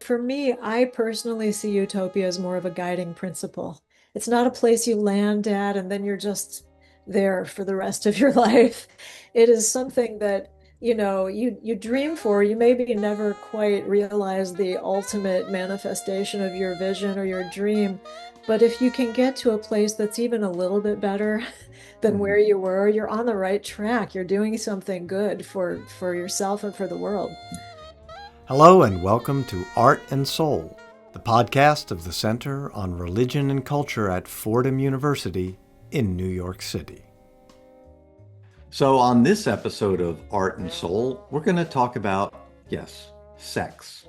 for me, I personally see Utopia as more of a guiding principle. It's not a place you land at and then you're just there for the rest of your life. It is something that, you dream for. You maybe never quite realize the ultimate manifestation of your vision or your dream. But if you can get to a place that's even a little bit better than where Mhm. you were, you're on the right track. You're doing something good for yourself and for the world. Hello and welcome to Art and Soul, the podcast of the Center on Religion and Culture at Fordham University in New York City. So, on this episode of Art and Soul, we're going to talk about, yes, sex.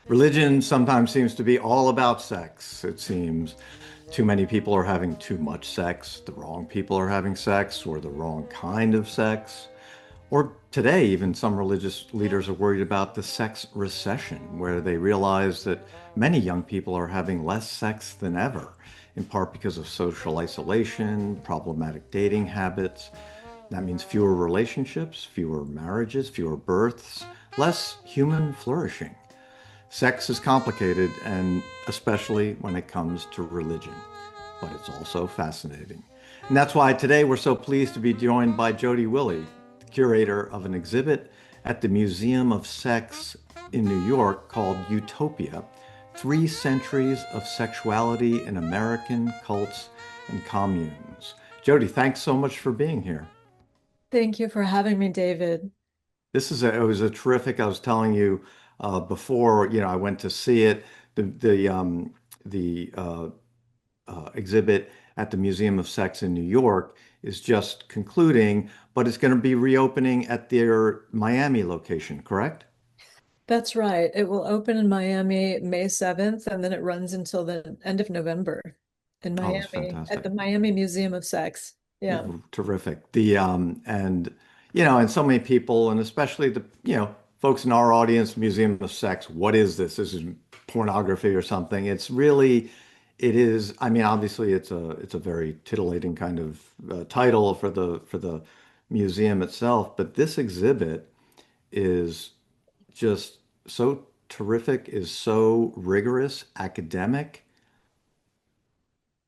Religion sometimes seems to be all about sex, it seems. Too many people are having too much sex, the wrong people are having sex, or the wrong kind of sex. Or today, even some religious leaders are worried about the sex recession, where they realize that many young people are having less sex than ever, in part because of social isolation, problematic dating habits. That means fewer relationships, fewer marriages, fewer births, less human flourishing. Sex is complicated, and especially when it comes to religion, but it's also fascinating. And that's why today we're so pleased to be joined by Jodi Wille, curator of an exhibit at the Museum of Sex in New York called Utopia, 3 Centuries of Sexuality in American Cults and Communes. Jodi, thanks so much for being here. Thank you for having me, David. It was a terrific. I was telling you before, I went to see it. The exhibit at the Museum of Sex in New York is just concluding, but it's going to be reopening at their Miami location, correct? That's right. It will open in Miami May 7th, and then it runs until the end of November in Oh, it's Miami at fantastic. the Miami Museum of Sex. Yeah. Terrific. And so many people, and especially the folks in our audience, Museum of Sex. What is this? This is pornography or something. It is. I mean, obviously, it's a very titillating kind of title for the museum itself. But this exhibit is just so terrific, is so rigorous, academic,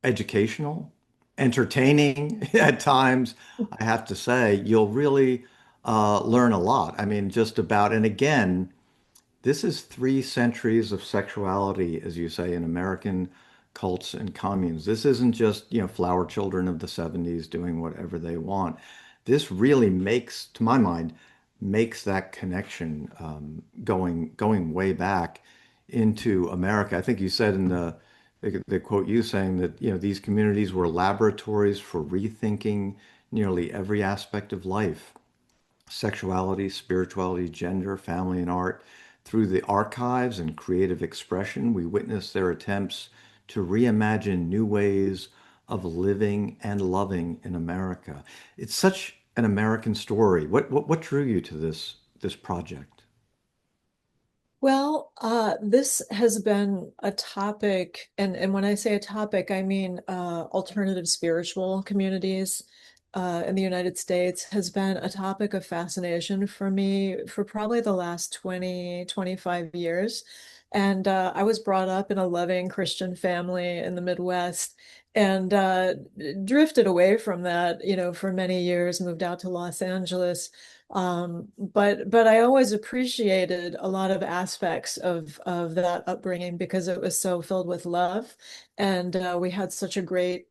educational, entertaining at times. I have to say, you'll really learn a lot. I mean, just about, and again, this is 3 centuries of sexuality, as you say, in American cults and communes. This isn't just, flower children of the 70s doing whatever they want. This really makes, to my mind, makes that connection going way back into America. I think you said in the quote you saying that, these communities were laboratories for rethinking nearly every aspect of life, sexuality, spirituality, gender, family, and art. Through the archives and creative expression, we witness their attempts to reimagine new ways of living and loving in America. It's such an American story. What drew you to this project? Well, this has been a topic, and when I say a topic, I mean alternative spiritual communities in the United States has been a topic of fascination for me for probably the last 20, 25 years. And I was brought up in a loving Christian family in the Midwest and drifted away from that, for many years, moved out to Los Angeles. But I always appreciated a lot of aspects of that upbringing because it was so filled with love, and we had such a great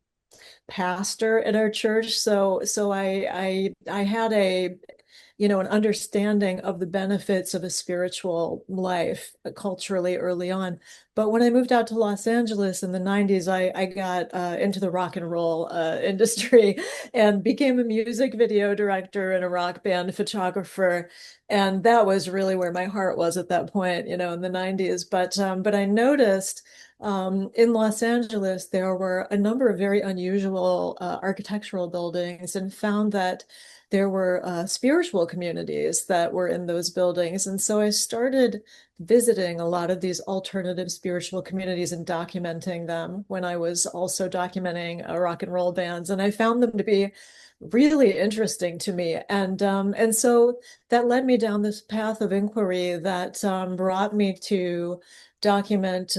pastor at our church. So I had an understanding of the benefits of a spiritual life culturally early on. But when I moved out to Los Angeles in the 90s, I got into the rock and roll industry and became a music video director and a rock band photographer. And that was really where my heart was at that point, in the 90s. But I noticed in Los Angeles, there were a number of very unusual architectural buildings and found that there were spiritual communities that were in those buildings. And so I started visiting a lot of these alternative spiritual communities and documenting them when I was also documenting rock and roll bands. And I found them to be really interesting to me. And so that led me down this path of inquiry that brought me to document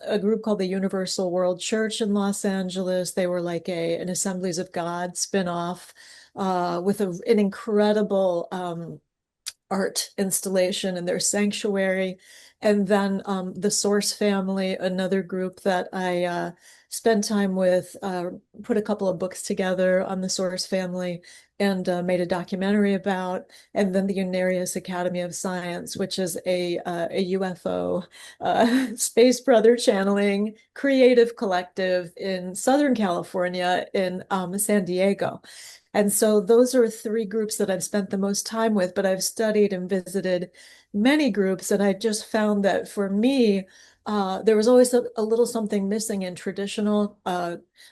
a group called the Universal World Church in Los Angeles. They were like an Assemblies of God spinoff with an incredible art installation in their sanctuary. And then the Source family, another group that I spent time with, put a couple of books together on the Source family and made a documentary about. And then the Unarius Academy of Science, which is a UFO space brother channeling creative collective in Southern California in San Diego. And so those are three groups that I've spent the most time with, but I've studied and visited many groups, and I just found that for me, there was always a little something missing in traditional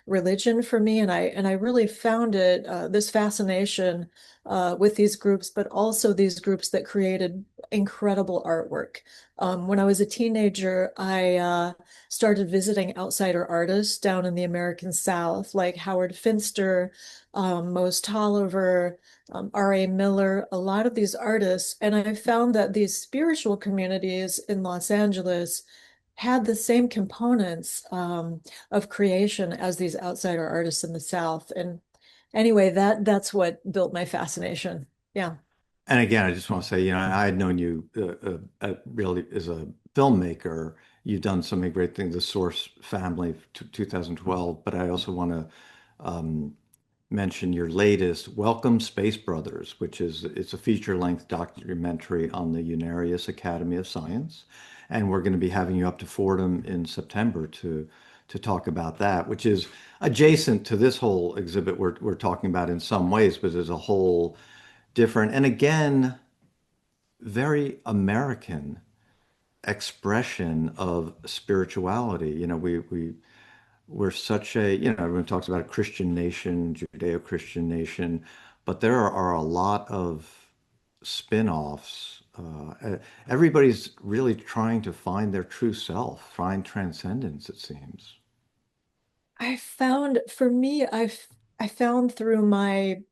religion for me, and I really found it this fascination with these groups, but also these groups that created incredible artwork. When I was a teenager, I started visiting outsider artists down in the American South, like Howard Finster, Mose Tolliver, R.A. Miller, a lot of these artists. And I found that these spiritual communities in Los Angeles had the same components of creation as these outsider artists in the South. And anyway, that's what built my fascination. Yeah. And again, I just want to say, I had known you really as a filmmaker. You've done so many great things, the Source family, 2012. But I also want to mention your latest, Welcome Space Brothers, which it's a feature-length documentary on the Unarius Academy of Science. And we're going to be having you up to Fordham in September to talk about that, which is adjacent to this whole exhibit we're talking about in some ways, but there's a whole different, and again, very American expression of spirituality. We're such a, everyone talks about a Christian nation, Judeo-Christian nation, but there are a lot of spin-offs. Everybody's really trying to find their true self, find transcendence, it seems. I found for me, I found through my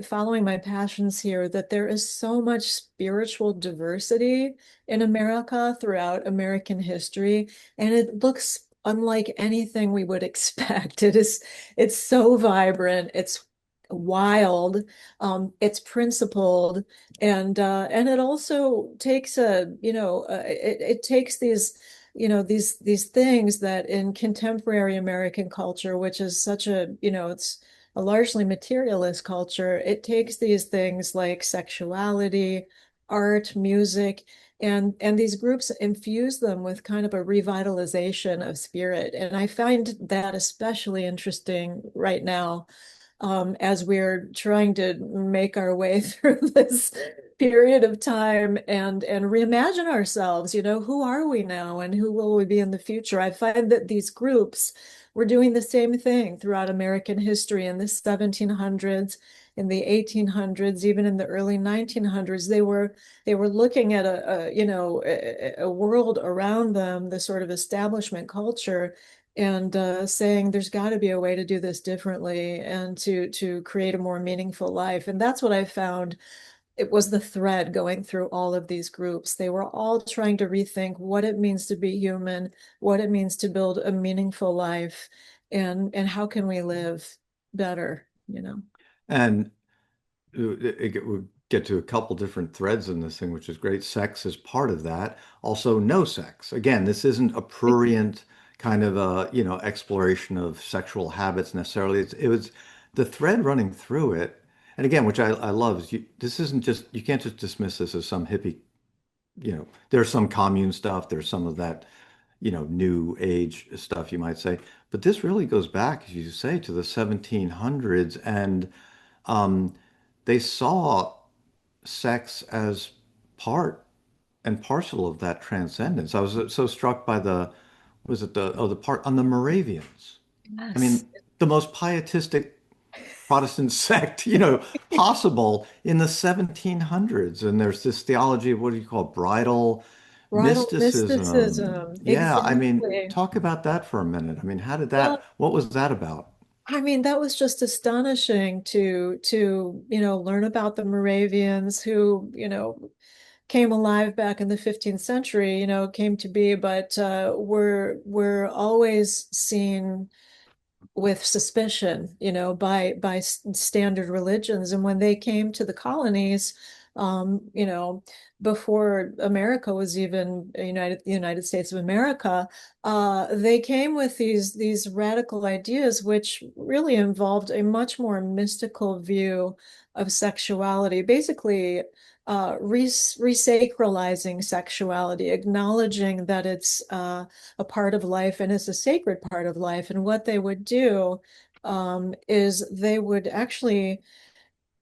following my passions here that there is so much spiritual diversity in America throughout American history, and it looks unlike anything we would expect. It's so vibrant, it's wild, it's principled, and it also takes it takes these things that in contemporary American culture, which is such it's a largely materialist culture, it takes these things like sexuality, art, music, and these groups infuse them with kind of a revitalization of spirit. And I find that especially interesting right now as we're trying to make our way through this period of time and reimagine ourselves. Who are we now and who will we be in the future? I find that these groups were doing the same thing throughout American history in the 1700s, in the 1800s, even in the early 1900s. They were looking at a world around them, the sort of establishment culture, and saying there's got to be a way to do this differently and to create a more meaningful life. And that's what I found. It was the thread going through all of these groups. They were all trying to rethink what it means to be human, what it means to build a meaningful life, and how can we live better. And we'll get to a couple different threads in this thing, which is great. Sex is part of that. Also, no sex. Again, this isn't a prurient kind of exploration of sexual habits necessarily. It was the thread running through it. And again, which I love, is this isn't just, you can't just dismiss this as some hippie, there's some commune stuff, there's some of that, new age stuff, you might say. But this really goes back, as you say, to the 1700s. And um, they saw sex as part and parcel of that transcendence. I was so struck by was it the part on the Moravians? I Yes. mean, the most pietistic Protestant sect, possible in the 1700s. And there's this theology of what do you call it, bridal Bridal mysticism. mysticism. Yeah, I mean, Exactly. talk about that for a minute. I mean, Well, what was that about? I mean, that was just astonishing to learn about the Moravians who, came alive back in the 15th century, came to be, but were always seen with suspicion, by standard religions. And when they came to the colonies, you know, before America was even the United States of America, they came with these radical ideas, which really involved a much more mystical view of sexuality, basically resacralizing sexuality, acknowledging that it's a part of life and it's a sacred part of life. And what they would do is they would actually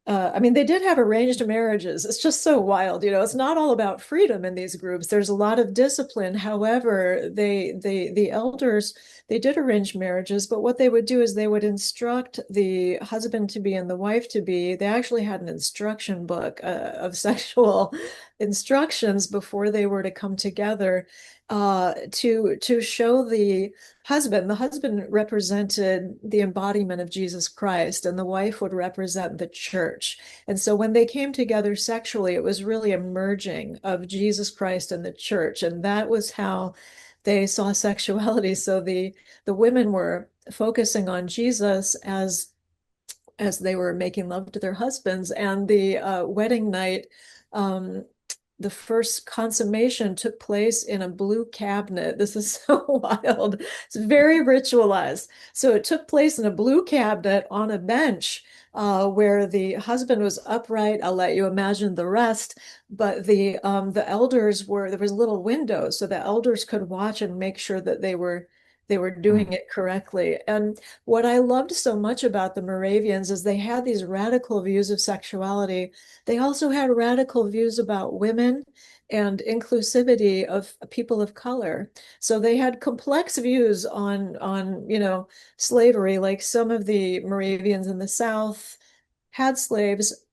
I mean, they did have arranged marriages. It's just so wild, It's not all about freedom in these groups. There's a lot of discipline. However, the elders, they did arrange marriages, but what they would do is they would instruct the husband to be and the wife to be. They actually had an instruction book of sexual instructions before they were to come together to show the husband. The husband represented the embodiment of Jesus Christ, and the wife would represent the church. And so when they came together sexually, it was really a merging of Jesus Christ and the church. And that was how they saw sexuality. So the women were focusing on Jesus as they were making love to their husbands. And the wedding night, the first consummation took place in a blue cabinet. This is so wild. It's very ritualized. So it took place in a blue cabinet on a bench where the husband was upright. I'll let you imagine the rest. But the elders were, there was little windows so the elders could watch and make sure that they were doing it correctly. And what I loved so much about the Moravians is they had these radical views of sexuality. They also had radical views about women and inclusivity of people of color. So they had complex views on slavery, like some of the Moravians in the South had slaves.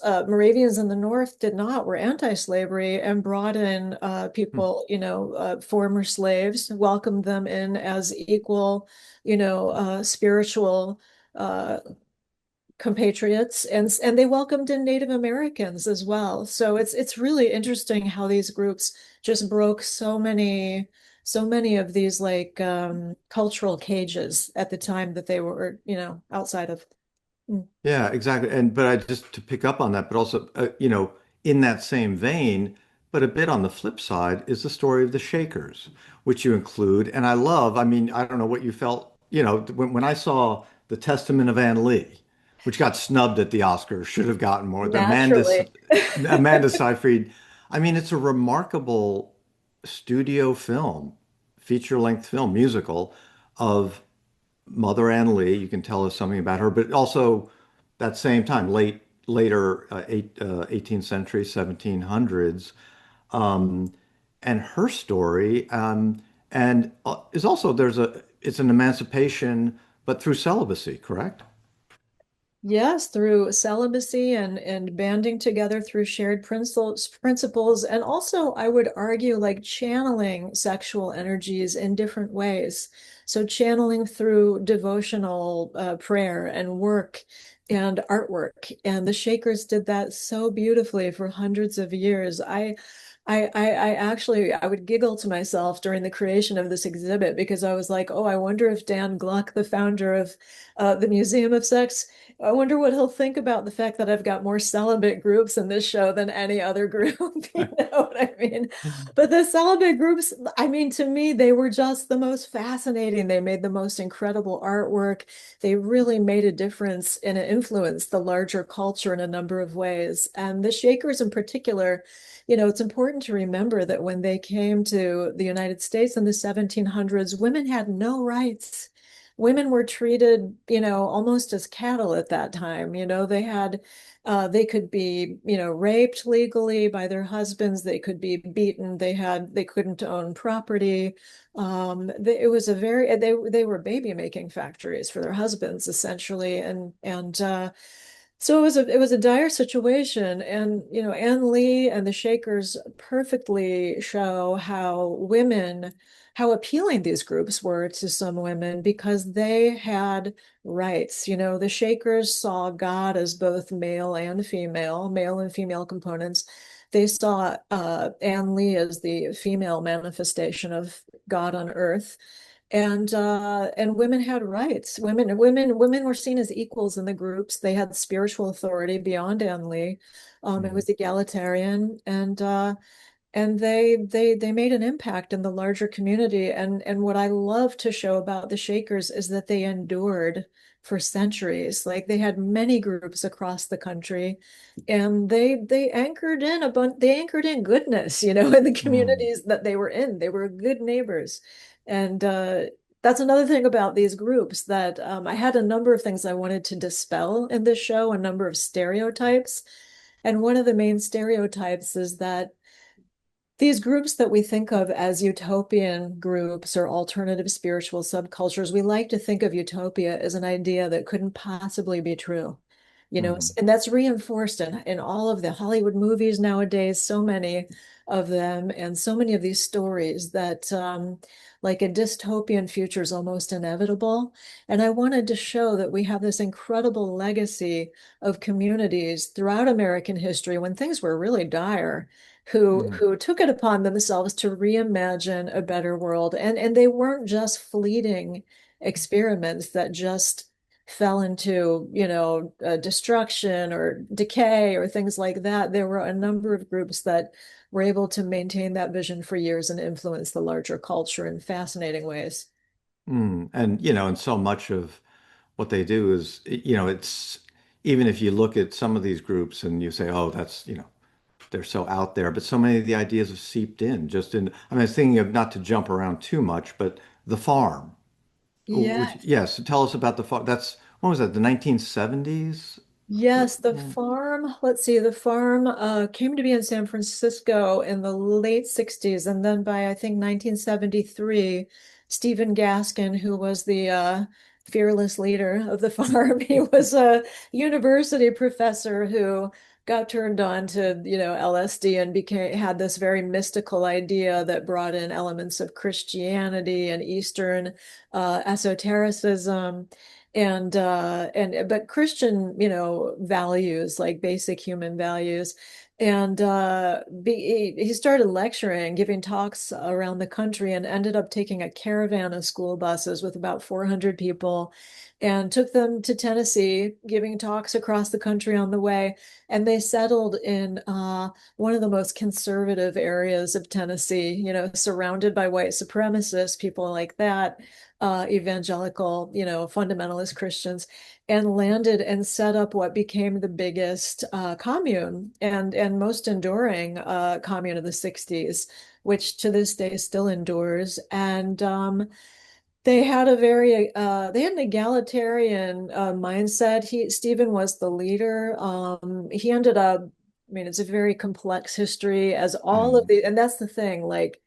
Moravians in the North did not, were anti-slavery and brought in people, former slaves, welcomed them in as equal, spiritual uh, compatriots, and they welcomed in Native Americans as well. So it's really interesting how these groups just broke so many of these like cultural cages at the time that they were, outside of. Mm. Yeah, exactly. And but I just to pick up on that, but also in that same vein, but a bit on the flip side is the story of the Shakers, which you include. And I love, I mean, I don't know what you felt, when I saw The Testament of Anne Lee, which got snubbed at the Oscars, should have gotten more. Naturally. Amanda Seyfried. I mean, it's a remarkable studio film, feature-length film, musical of Mother Ann Lee. You can tell us something about her, but also that same time, later 18th century, 1700s, um, and her story, and is also it's an emancipation, but through celibacy, correct? Yes, through celibacy and banding together through shared principles, and also I would argue like channeling sexual energies in different ways. So channeling through devotional prayer and work and artwork, and the Shakers did that so beautifully for hundreds of years. I actually I would giggle to myself during the creation of this exhibit because I was like, oh, I wonder if Dan Gluck, the founder of the Museum of Sex, I wonder what he'll think about the fact that I've got more celibate groups in this show than any other group. You know what I mean? But the celibate groups, I mean, to me, they were just the most fascinating. They made the most incredible artwork. They really made a difference and influenced the larger culture in a number of ways. And the Shakers in particular, it's important to remember that when they came to the United States in the 1700s, women had no rights. Women were treated, almost as cattle at that time. They could be, raped legally by their husbands. They could be beaten. They couldn't own property. It was they were baby making factories for their husbands essentially. And so it was a dire situation, and Anne Lee and the Shakers perfectly show how appealing these groups were to some women because they had rights. The Shakers saw God as both male and female components. they saw Anne Lee as the female manifestation of God on earth. And women had rights. Women were seen as equals in the groups. They had spiritual authority beyond Anne Lee. It Mm, was egalitarian, and they made an impact in the larger community. And what I love to show about the Shakers is that they endured for centuries. Like they had many groups across the country, and they anchored in they anchored in goodness, in the mm, communities that they were in. They were good neighbors. And that's another thing about these groups that I had a number of things I wanted to dispel in this show, a number of stereotypes. And one of the main stereotypes is that these groups that we think of as utopian groups or alternative spiritual subcultures, we like to think of utopia as an idea that couldn't possibly be true. mm, And that's reinforced in all of the Hollywood movies nowadays, so many of them, and so many of these stories that like a dystopian future is almost inevitable. And I wanted to show that we have this incredible legacy of communities throughout American history when things were really dire mm, who took it upon themselves to reimagine a better world. And they weren't just fleeting experiments that just fell into, destruction or decay or things like that. There were a number of groups that were able to maintain that vision for years and influence the larger culture in fascinating ways. mm. And, and so much of what they do is, it's even if you look at some of these groups and you say, oh, that's, they're so out there, but so many of the ideas have seeped in just in, I mean, I was thinking of not to jump around too much, but the farm, which, Yes. yes, tell us about the farm. That's, when was that, the 1970s? Yes, the Yeah. farm, let's see, the farm came to be in San Francisco in the late 60s. And then by, I think, 1973, Stephen Gaskin, who was the fearless leader of the farm, he was a university professor who got turned on to, LSD and had this very mystical idea that brought in elements of Christianity and Eastern esotericism and but Christian, values like basic human values. And he started lecturing, giving talks around the country, and ended up taking a caravan of school buses with about 400 people and took them to Tennessee, giving talks across the country on the way. And they settled in one of the most conservative areas of Tennessee, surrounded by white supremacists, people like that, evangelical, fundamentalist Christians, and landed and set up what became the biggest commune and most enduring commune of the 60s, which to this day still endures. And they had an egalitarian mindset. Stephen was the leader. He ended up, I mean, it's a very complex history as all of Mm. the, and that's the thing, like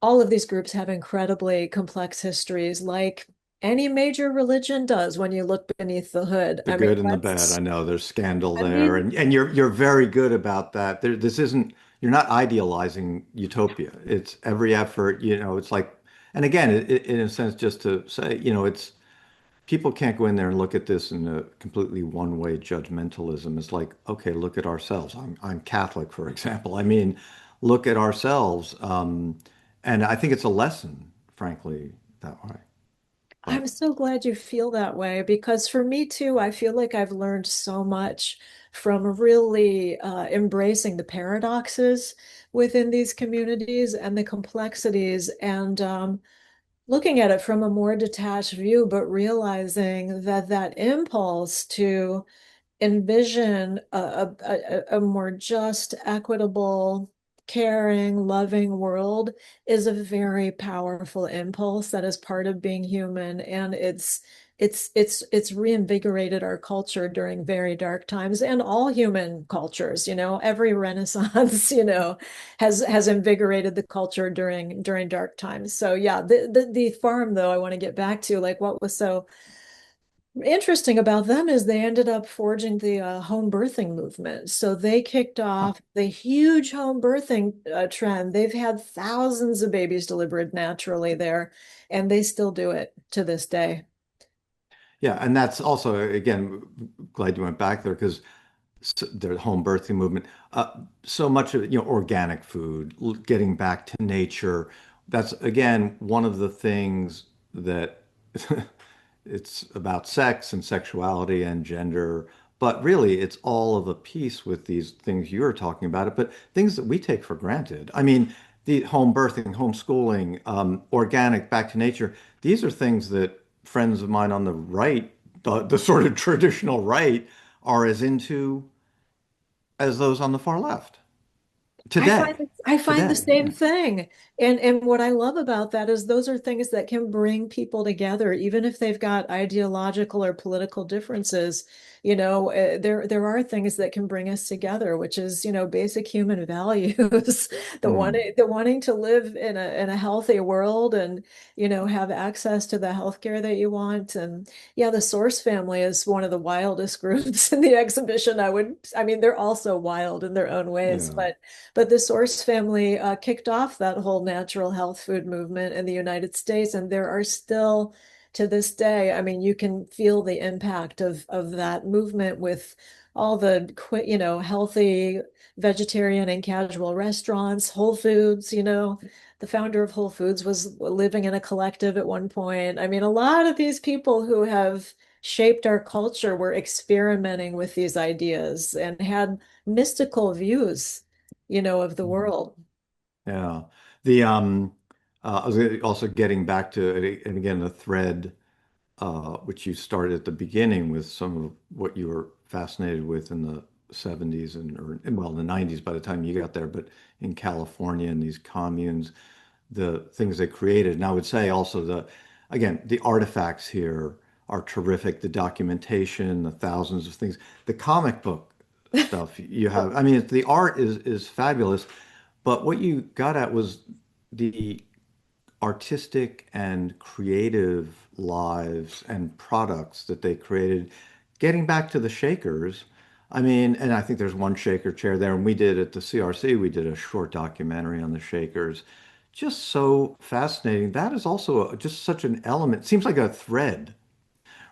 all of these groups have incredibly complex histories, like any major religion does when you look beneath the hood. The good and the bad. I know there's scandal I there, mean, and you're very good about that. This isn't, you're not idealizing utopia. It's every effort, it's like, and again, in a sense, just to say, it's people can't go in there and look at this in a completely one-way judgmentalism. It's like, okay, look at ourselves. I'm Catholic, for example. I mean, look at ourselves, and I think it's a lesson, frankly, that way. I'm But so glad you feel that way because for me too, I feel like I've learned so much from really embracing the paradoxes within these communities and the complexities and looking at it from a more detached view, but realizing that that impulse to envision a more just, equitable, caring, loving world is a very powerful impulse that is part of being human. And it's reinvigorated our culture during very dark times and all human cultures, every Renaissance, has invigorated the culture during dark times. So yeah, the farm though, I want to get back to like what was so interesting about them is they ended up forging the home birthing movement. So they kicked huh. off the huge home birthing trend. They've had thousands of babies delivered naturally there, and they still do it to this day. Yeah, and that's also, again, glad you went back there because the home birthing movement. So much of it, organic food, getting back to nature. That's again one of the things that it's about sex and sexuality and gender, but really it's all of a piece with these things you're talking about it, but things that we take for granted. I mean, the home birthing, homeschooling, organic, back to nature. These are things that friends of mine on the right, the sort of traditional right, are as into as those on the far left today. I find the Today, same yeah. thing. And what I love about that is those are things that can bring people together, even if they've got ideological or political differences. There are things that can bring us together, which is, basic human values, Mm, the wanting to live in a healthy world and, have access to the healthcare that you want. And yeah, the Source family is one of the wildest groups in the exhibition. I mean, they're also wild in their own ways, yeah. but the Source family kicked off that whole natural health food movement in the United States, and there are still, to this day, I mean, you can feel the impact of that movement with all the healthy vegetarian and casual restaurants, Whole Foods. The founder of Whole Foods was living in a collective at one point. I mean, a lot of these people who have shaped our culture were experimenting with these ideas and had mystical views, of the Mhm. world. Yeah. The I was also getting back to it, and again, the thread which you started at the beginning with some of what you were fascinated with in the 70s and well, in the 90s by the time you got there, but in California and these communes, the things they created. And I would say also again, the artifacts here are terrific. The documentation, the thousands of things, the comic book stuff you have. I mean, the art is fabulous, but what you got at was the artistic and creative lives and products that they created. Getting back to the Shakers, I mean, and I think there's one Shaker chair there, and we did at the CRC, we did a short documentary on the Shakers. Just so fascinating. That is also just such an element. Seems like a thread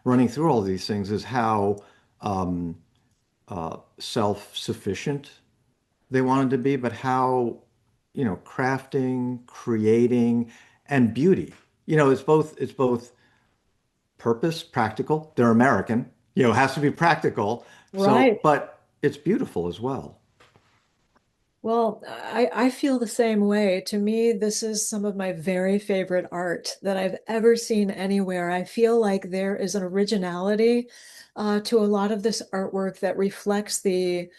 running through all these things is how um, self-sufficient they wanted to be, but how, crafting, creating, and beauty. It's both purpose, practical. They're American, it has to be practical. So, Right. but it's beautiful as well. Well, I feel the same way. To me, this is some of my very favorite art that I've ever seen anywhere. I feel like there is an originality to a lot of this artwork that reflects the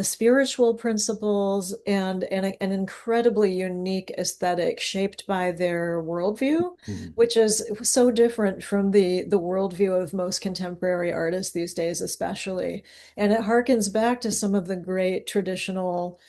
spiritual principles and an incredibly unique aesthetic shaped by their worldview, Mhm. which is so different from the worldview of most contemporary artists these days, especially. And it harkens back to some of the great traditional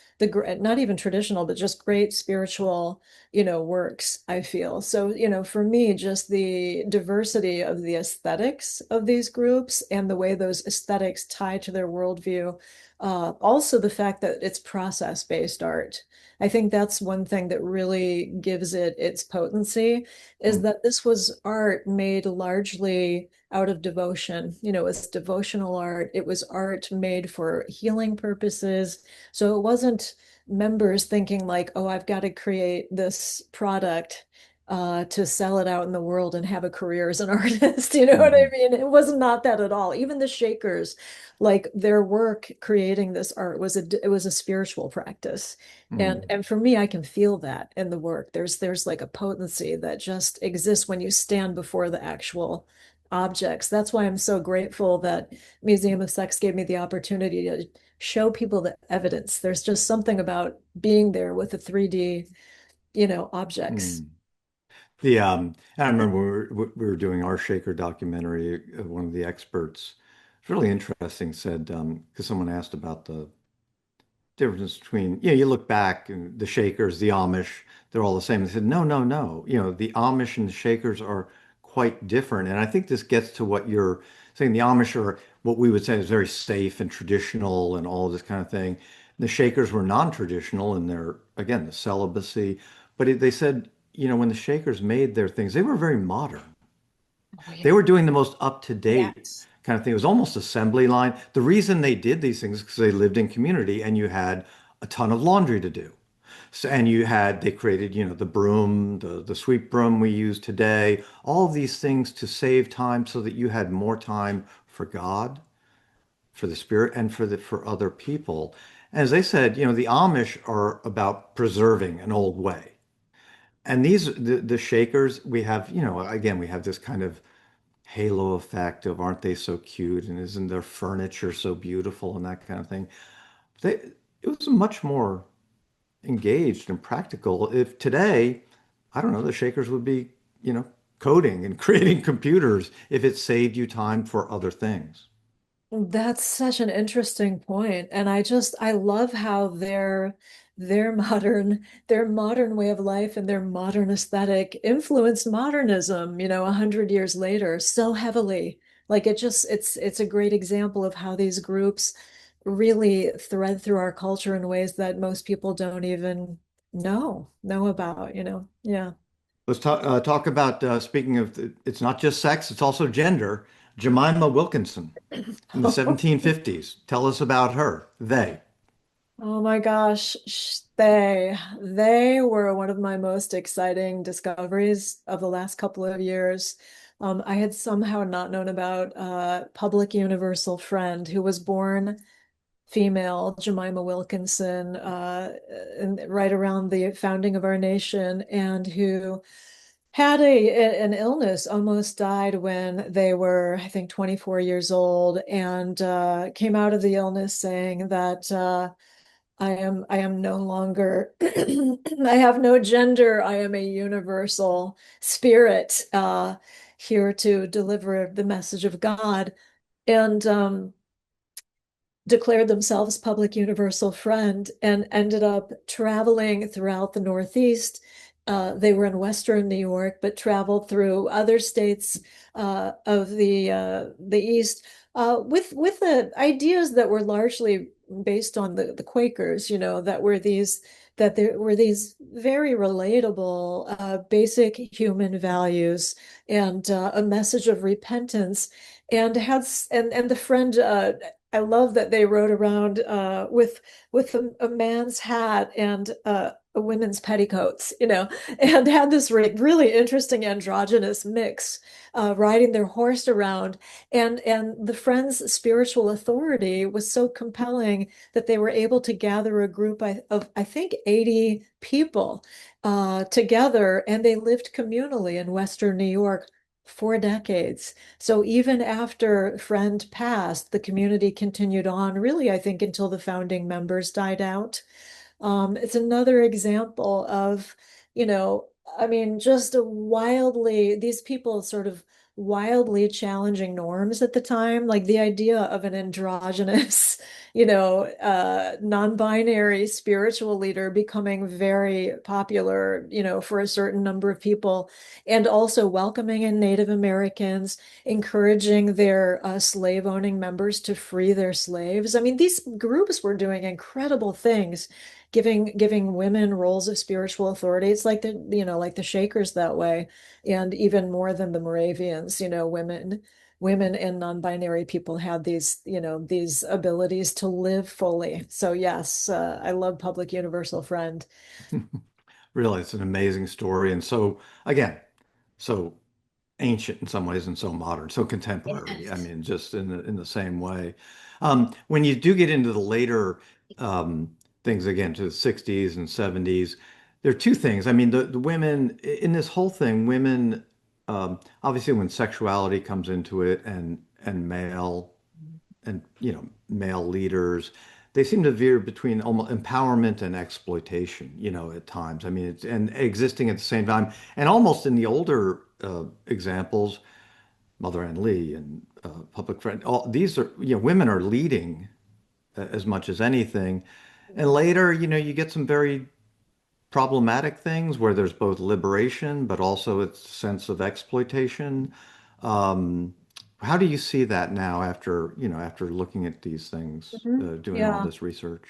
not even traditional, but just great spiritual, works, I feel. So, for me, just the diversity of the aesthetics of these groups and the way those aesthetics tie to their worldview. Also, the fact that it's process-based art. I think that's one thing that really gives it its potency is Mm. that this was art made largely out of devotion. It's devotional art. It was art made for healing purposes. So it wasn't members thinking like, oh, I've got to create this product to sell it out in the world and have a career as an artist. You know what I Mhm. mean? It was not that at all. Even the Shakers, like their work creating this art it was a spiritual practice. And Mm. and for me, I can feel that in the work. There's like a potency that just exists when you stand before the actual objects. That's why I'm so grateful that Museum of Sex gave me the opportunity to show people the evidence. There's just something about being there with the 3D, objects. Mm. I remember when we were doing our Shaker documentary, one of the experts, it's really interesting, said, because someone asked about the difference between, you look back and the Shakers, the Amish, they're all the same. They said, no, no, no. The Amish and the Shakers are quite different. And I think this gets to what you're saying. The Amish are what we would say is very safe and traditional and all this kind of thing. The Shakers were non-traditional in their, again, the celibacy. But they said, when the Shakers made their things, they were very modern. Oh They yeah. were doing the most up-to-date Yes. kind of thing. It was almost assembly line. The reason they did these things is because they lived in community and you had a ton of laundry to do. So, and they created, the broom, the sweep broom we use today, all of these things to save time so that you had more time for God, for the spirit, and for other people. As they said, the Amish are about preserving an old way. And the Shakers, we have, again, we have this kind of halo effect of aren't they so cute and isn't their furniture so beautiful and that kind of thing. They, it was much more engaged and practical. If today, I don't know, the Shakers would be, coding and creating computers if it saved you time for other things. That's such an interesting point. And I love how their modern way of life and their modern aesthetic influenced modernism, 100 years later, so heavily. Like it's a great example of how these groups really thread through our culture in ways that most people don't even know about. Yeah. Let's talk about speaking of it's not just sex, it's also gender. Jemima Wilkinson in the 1750s. Tell us about her. They. Oh my gosh, they were one of my most exciting discoveries of the last couple of years. I had somehow not known about public universal friend who was born female, Jemima Wilkinson, right around the founding of our nation, and who had an illness, almost died when they were, I think, 24 years old, and came out of the illness saying that. I am no longer, I have no gender. I am a universal spirit, here to deliver the message of God. And declared themselves public universal friend and ended up traveling throughout the Northeast. They were in Western New York, but traveled through other states of the East with the ideas that were largely based on the Quakers, that there were these very relatable basic human values and a message of repentance and the friend I love that they rode around with a man's hat and a women's petticoats, and had this really interesting androgynous mix, riding their horse around. And the friend's spiritual authority was so compelling that they were able to gather a group of I think 80 people together, and they lived communally in Western New York for decades. So even after Friend passed, the community continued on, really, I think, until the founding members died out. It's another example of, you know, I mean, just these people sort of wildly challenging norms at the time, like the idea of an androgynous, non-binary spiritual leader becoming very popular, for a certain number of people, and also welcoming in Native Americans, encouraging their slave-owning members to free their slaves. I mean, these groups were doing incredible things, giving women roles of spiritual authority. It's like the Shakers that way, and even more than the Moravians. Women and non-binary people had these abilities to live fully. So yes, I love Public Universal Friend. Really, it's an amazing story. And so, again, so ancient in some ways and so modern, so contemporary. I Yes. mean, just in the same way. When you do get into the later things again to the 60s and 70s, there are two things. I mean, the women in this whole thing, women obviously when sexuality comes into it and male leaders, they seem to veer between almost empowerment and exploitation, at times. I mean, it's and existing at the same time, and almost in the older examples, Mother Ann Lee and Public Friend, all these are, women are leading as much as anything. And later, you get some very problematic things where there's both liberation, but also a sense of exploitation. Um, how do you see that now after looking at these things, Mhm. doing all Yeah. this research?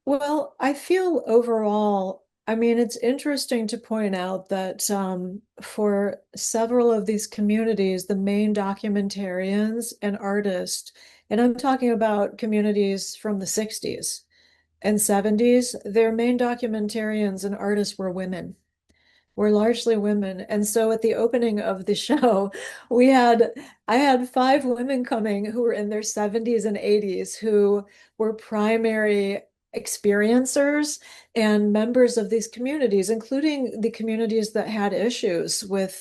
Well, I feel overall, I mean, it's interesting to point out that for several of these communities, the main documentarians and artists, and I'm talking about communities from the 60s and 70s, their main documentarians and artists were largely women. And so at the opening of the show, we had I had five women coming who were in their 70s and 80s who were primary experiencers and members of these communities, including the communities that had issues with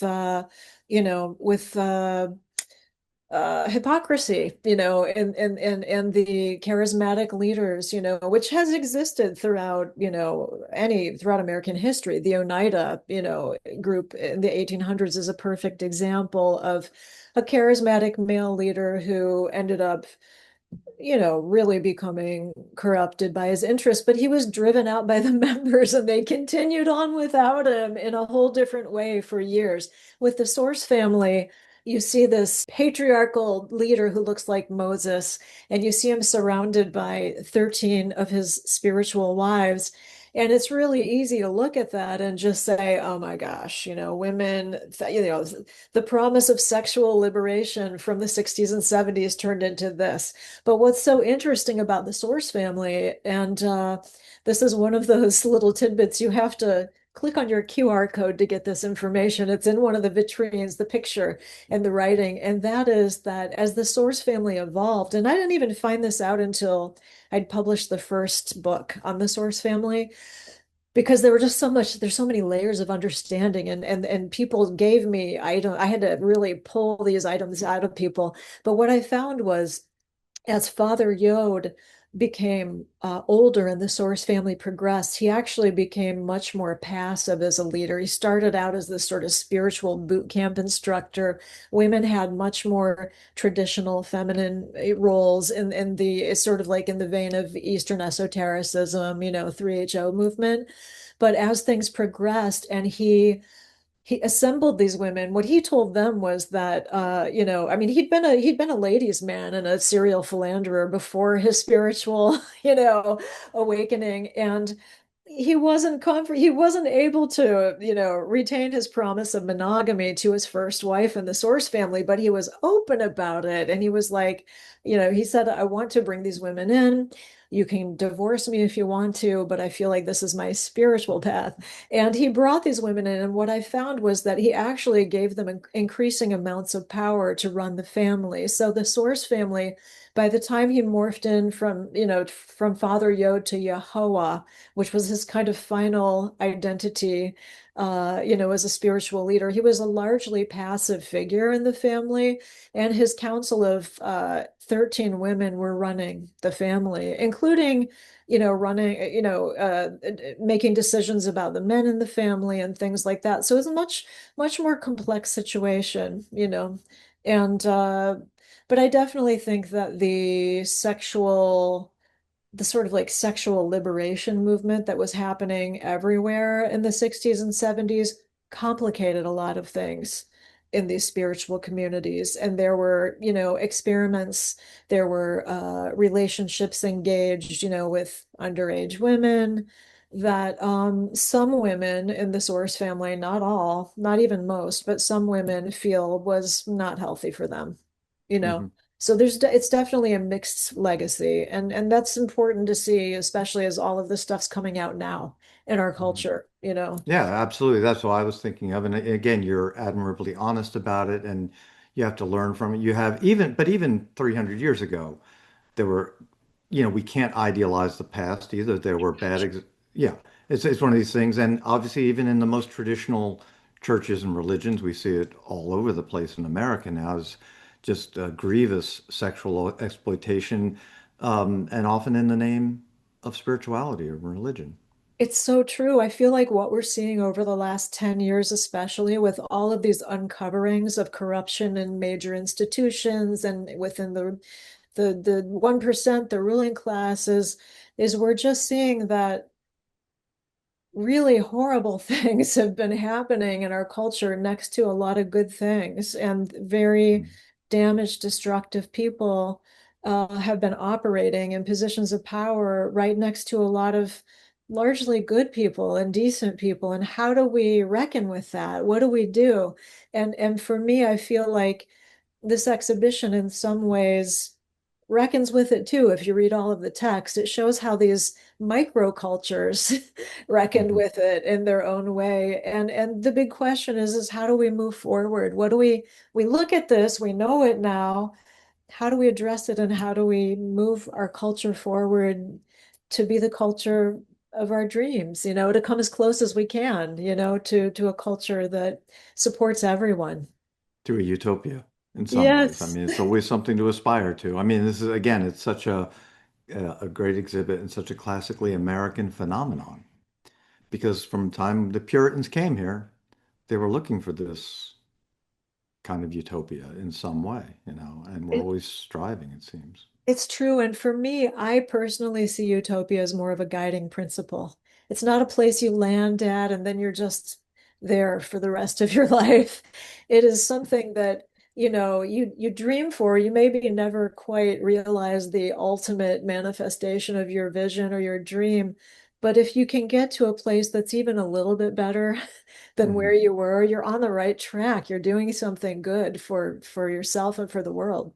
hypocrisy, and the charismatic leaders, which has existed throughout, throughout American history. The Oneida, group in the 1800s is a perfect example of a charismatic male leader who ended up, really becoming corrupted by his interests, but he was driven out by the members and they continued on without him in a whole different way for years. With the Source family, you see this patriarchal leader who looks like Moses, and you see him surrounded by 13 of his spiritual wives. And it's really easy to look at that and just say, oh my gosh, women, the promise of sexual liberation from the 60s and 70s turned into this. But what's so interesting about the Source family, and this is one of those little tidbits, you have to click on your QR code to get this information. It's in one of the vitrines, the picture and the writing. And that is that as the Source family evolved, and I didn't even find this out until I'd published the first book on the Source family, because there were just there's so many layers of understanding, and people gave me I had to really pull these items out of people. But what I found was, as Father Yod became older and the Source family progressed, he actually became much more passive as a leader. He started out as this sort of spiritual boot camp instructor. Women had much more traditional feminine roles in the it's sort of like in the vein of Eastern esotericism, 3HO movement. But as things progressed and he assembled these women. What he told them was that, I mean, he'd been a ladies' man and a serial philanderer before his spiritual, awakening, and he wasn't able to, retain his promise of monogamy to his first wife in the Source family, but he was open about it, and he was like, he said, I want to bring these women in. You can divorce me if you want to, but I feel like this is my spiritual path. And he brought these women in, and what I found was that he actually gave them increasing amounts of power to run the family. So the Source family, by the time he morphed in from Father Yod to Yahweh, which was his kind of final identity, as a spiritual leader, he was a largely passive figure in the family, and his council of 13 women were running the family, including running, making decisions about the men in the family and things like that. So it's a much more complex situation, and but I definitely think that the sort of like sexual liberation movement that was happening everywhere in the 60s and 70s complicated a lot of things in these spiritual communities. And there were, experiments, there were relationships engaged, with underage women that some women in the Source family, not all, not even most, but some women feel was not healthy for them, you know. Hmm. So it's definitely a mixed legacy, and that's important to see, especially as all of this stuff's coming out now in our culture. Yeah, absolutely. That's what I was thinking of. And again, you're admirably honest about it, and you have to learn from it. You have even 300 years ago, there were, we can't idealize the past either. There were yeah, it's one of these things. And obviously, even in the most traditional churches and religions, we see it all over the place in America now is just grievous sexual exploitation, and often in the name of spirituality or religion. It's so true. I feel like what we're seeing over the last 10 years, especially with all of these uncoverings of corruption in major institutions and within the 1%, the ruling classes, is we're just seeing that really horrible things have been happening in our culture next to a lot of good things, and very damaged, destructive people have been operating in positions of power right next to a lot of largely good people and decent people. And how do we reckon with that? What do we do? And for me, I feel like this exhibition in some ways reckons with it too. If you read all of the text, it shows how these microcultures reckoned Hmm. with it in their own way. And the big question is how do we move forward? What do we look at this, we know it now. How do we address it and how do we move our culture forward to be the culture of our dreams, to come as close as we can, to a culture that supports everyone. To a utopia in some ways. I Yes. mean, it's always something to aspire to. I mean, this is again, it's such a great exhibit and such a classically American phenomenon because from the time the Puritans came here, they were looking for this kind of utopia in some way, and we're It, always striving, it seems. It's true. And for me, I personally see utopia as more of a guiding principle. It's not a place you land at and then you're just there for the rest of your life. It is something that, you dream for. You maybe never quite realize the ultimate manifestation of your vision or your dream. But if you can get to a place that's even a little bit better than where Hmm. you were, you're on the right track. You're doing something good for yourself and for the world.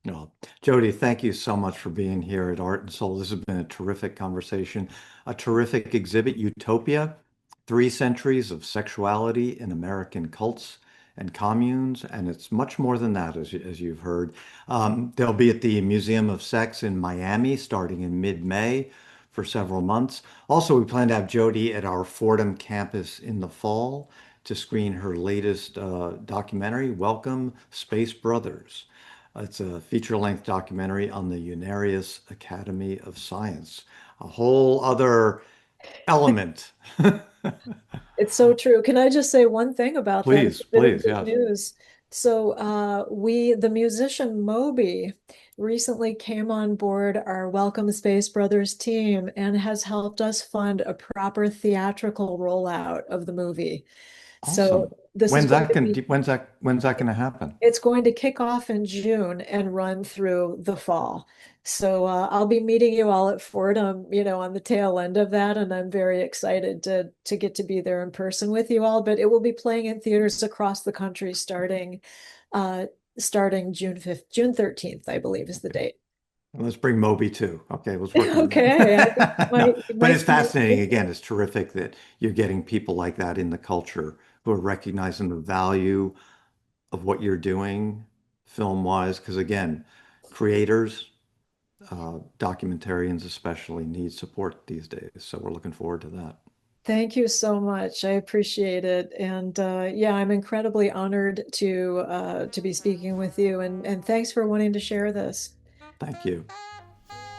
Well, Jodi, thank you so much for being here at Art and Soul. This has been a terrific conversation, a terrific exhibit, Utopia, 3 centuries of sexuality in American cults and communes. And it's much more than that, as you've heard. They'll be at the Museum of Sex in Miami starting in mid-May for several months. Also, we plan to have Jodi at our Fordham campus in the fall to screen her latest documentary, Welcome, Space Brothers. It's a feature-length documentary on the Unarius Academy of Science, a whole other element. It's so true. Can I just say one thing about that? It's Please, a bit of please, good yes. news. So, the musician Moby recently came on board our Welcome Space Brothers team and has helped us fund a proper theatrical rollout of the movie. So Awesome. this is going to be When's that going to happen? it's going to kick off in June and run through the fall. So I'll be meeting you all at Fordham, on the tail end of that, and I'm very excited to get to be there in person with you all. But it will be playing in theaters across the country uh, starting June 13th, I believe is the Okay. date. Let's bring Moby too. Okay, let's work on Okay, I think that. No, you but might it's see fascinating. it. Again, it's terrific that you're getting people like that in the culture who are recognizing the value of what you're doing film-wise. Because again, creators, documentarians especially need support these days. So we're looking forward to that. Thank you so much. I appreciate it. And yeah, I'm incredibly honored to be speaking with you and thanks for wanting to share this. Thank you.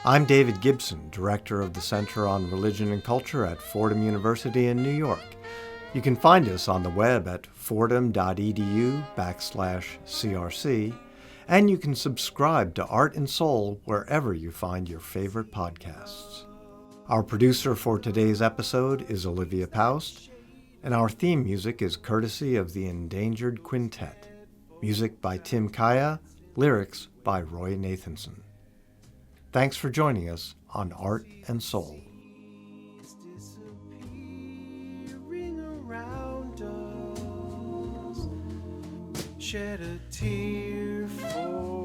I'm David Gibson, Director of the Center on Religion and Culture at Fordham University in New York. You can find us on the web at fordham.edu/CRC, and you can subscribe to Art and Soul wherever you find your favorite podcasts. Our producer for today's episode is Olivia Paust, and our theme music is courtesy of the Endangered Quintet. Music by Tim Kaya, lyrics by Roy Nathanson. Thanks for joining us on Art and Soul. Shed a tear for